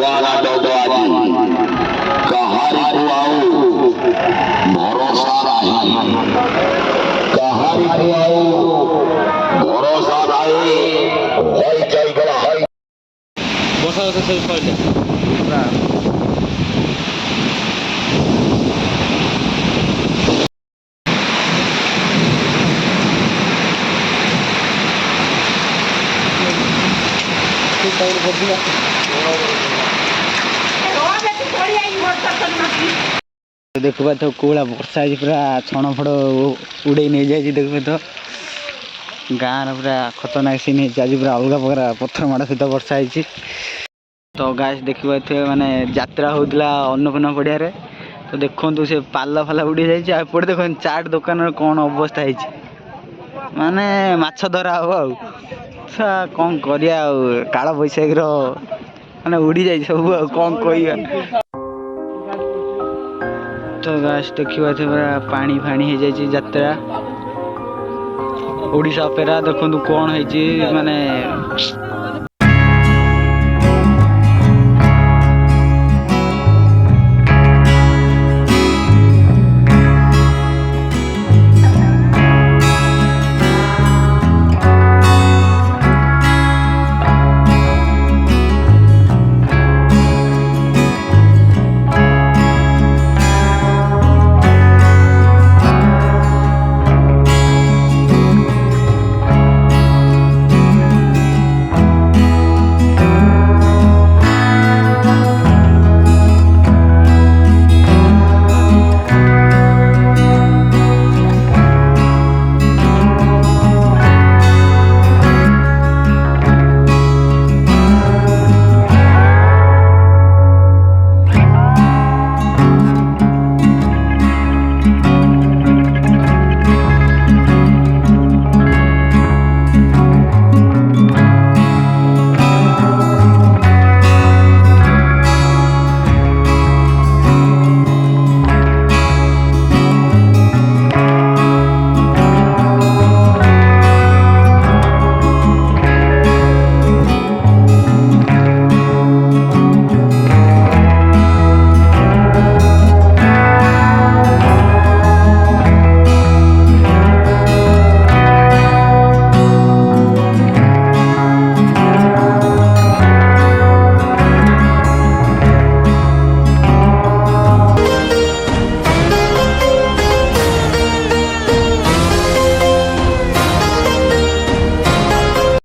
गाना डोडो आजी कहारी को आओ भरोसा नहीं कहारी को आओ भरोसा नहीं होई चल गला होई बसा बसा सब पड़े देखो तो कोला वर्षा पूरा छण फड़ उड़े नहीं जाए देख तो गाँव पूरा खतरनाक सीन आज पूरा अलग प्रकार पत्थर माड़ सहित वर्षा है तो गाछ देखिए माने यात्रा होता अन्नपूर्णा पड़िया तो देखु से पाल फाला उड़ी जाए देख चाट दुकान कौन अवस्था है माने माछ धरा हम कौन करिया काल बैशाखी माने उड़ी जाए सब कौन कह तो गाछ देखा पूरा पानी फाणी हो जाए यात्रा ओडिशा पेरा देखु कौन है माने